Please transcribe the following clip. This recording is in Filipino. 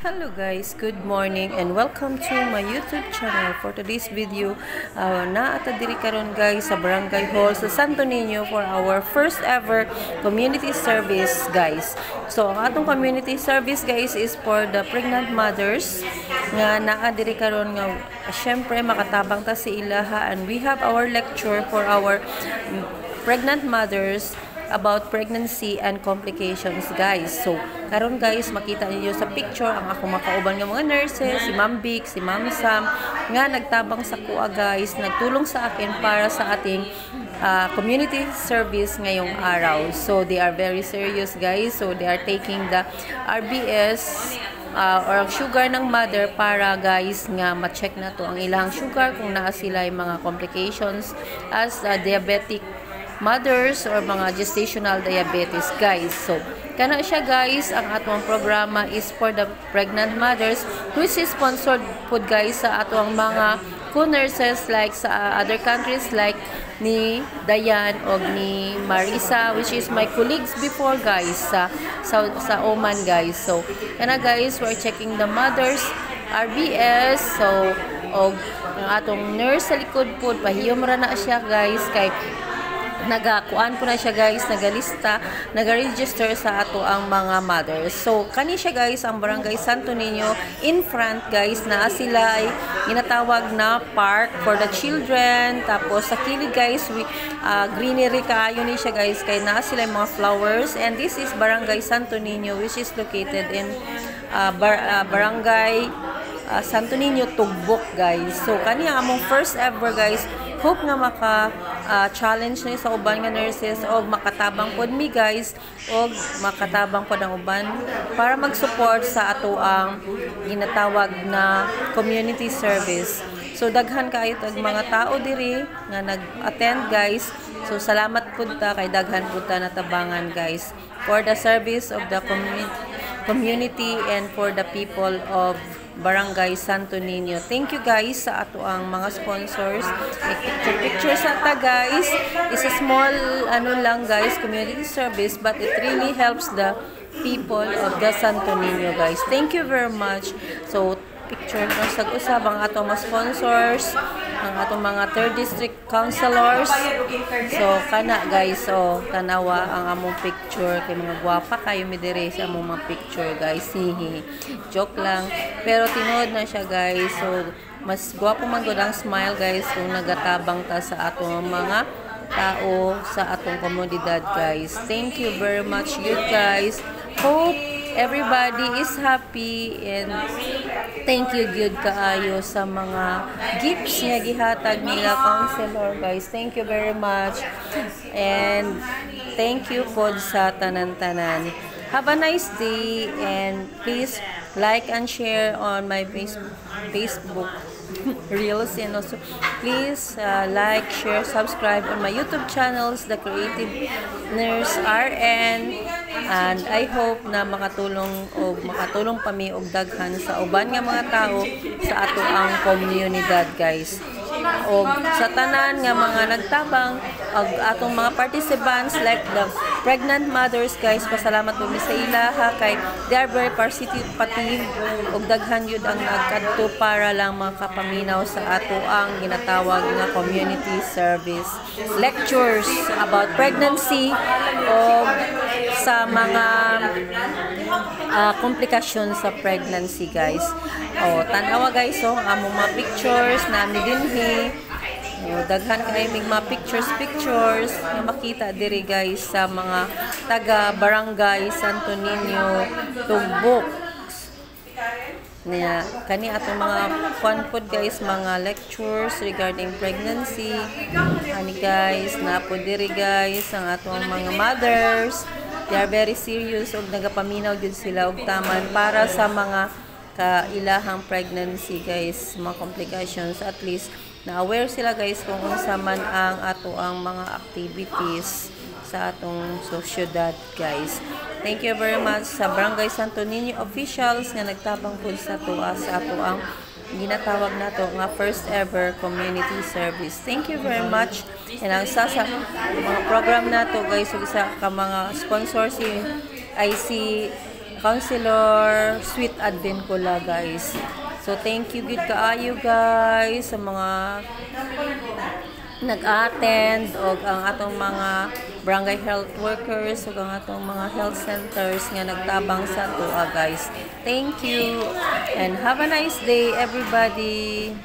Hello guys, good morning and welcome to my YouTube channel. For today's video, naata diri karon guys sa Barangay Hall sa Santo Niño for our first ever community service guys. So ang atong community service guys is for the pregnant mothers nga naa diri karon nga syempre makatabang ta si ilaha, and we have our lecture for our pregnant mothers about pregnancy and complications guys. So karon guys, makita niyo sa picture ang ako makauban nga mga nurses, si Ma'am Vic, si Ma'am Sam nga nagtabang sa kuha guys, nagtulong sa akin para sa ating community service ngayong araw. So they are very serious guys. So they are taking the RBS or sugar ng mother para guys nga ma-check na to ang ilang sugar kung naa sila yung mga complications as diabetic mothers or mga gestational diabetes guys. So kana siya guys, ang atong programa is for the pregnant mothers, which is sponsored pod guys sa atong mga co-nurses like sa other countries like ni Dayan o ni Marisa, which is my colleagues before guys sa Oman guys. So kana guys, we're checking the mothers RBS. So og ang atong nurse sa likod pod pahiyom ra na siya guys kay nagakuan po na siya guys, nagalista, nagaregister sa ato ang mga mothers. So kani siya guys ang Barangay Santo Niño in front guys, na sila ay ginatawag na park for the children. Tapos sa kilid guys, greenery kaayo ni siya guys, kay naa sila mga flowers, and this is Barangay Santo Niño which is located in Barangay Santo Niño, Tugbok guys. So kani ang among first ever guys, hope nga challenge ni sa uban nga nurses o makatabang pod mi guys, o makatabang pod ang uban para mag-support sa ato ang ginatawag na community service. So daghan kayo tag mga tao diri nga nag-attend guys. So salamat pud ta kay daghan pud ta natabangan guys for the service of the community and for the people of Barangay Santo Niño. Thank you guys sa ato ang mga sponsors. Picture sa ta guys. It's a small lang guys, community service, but it really helps the people of the Santo Niño guys. Thank you very much. So picture no sa usab ang atong mga sponsors, ang atong mga 3rd district councilors. So kana guys, so tanawa ang among picture kay mga gwapa kayo mi dire sa among mga picture guys. Hihi. Joke lang, pero tinuod na siya guys. So mas gwapo man gud ang smile guys kung nagatabang ta sa atong mga tao sa atong komunidad guys. Thank you very much you guys. Hope everybody is happy, and thank you good kaayo sa mga gifts nga gihatag nila counselor guys. Thank you very much, and thank you po sa tanan-tanan. Have a nice day, and please like and share on my Facebook reels, and also please like, share, subscribe on my YouTube channels, The Creative Nurse RN, and I hope na makatulong pa mi og daghan sa uban nga mga tao sa ato ang komunidad guys. O sa tanan nga mga nagtabang og atong mga participants like the pregnant mothers guys, pasalamat po mi sa ilaha kay they are very participative og daghan yun ang nagkadto para lang makapaminaw sa ato ang ginatawag nga community service lectures about pregnancy o sa mga komplikasyon sa pregnancy guys. O tanawa guys, so among mga pictures nami dinhi. Daghan kayo may mga pictures na makita diri guys sa mga taga Barangay Santo Niño, Tugbok. Kani atong mga fun food guys, mga lectures regarding pregnancy. Kani guys, napo diri guys ang atong mga mothers. They are very serious og nagapaminaw gyud sila og taman para sa mga kailahang pregnancy guys, mga complications. At least na-aware sila guys kung unsa man ang ato ang mga activities sa atong sosyedad guys. Thank you very much sa Barangay Santo Niño officials nga nagtabang po sa ato ang ginatawag nato nga first ever community service. Thank you very much. And ang sa mga program nato guys, ug isa ka mga sponsors ay si Counselor Sweet Advincula guys. So thank you gid kaayo guys sa mga nag-attend og ang atong mga barangay health workers ug ang atong mga health centers nga nagtabang sa tuwa guys. Thank you and have a nice day everybody.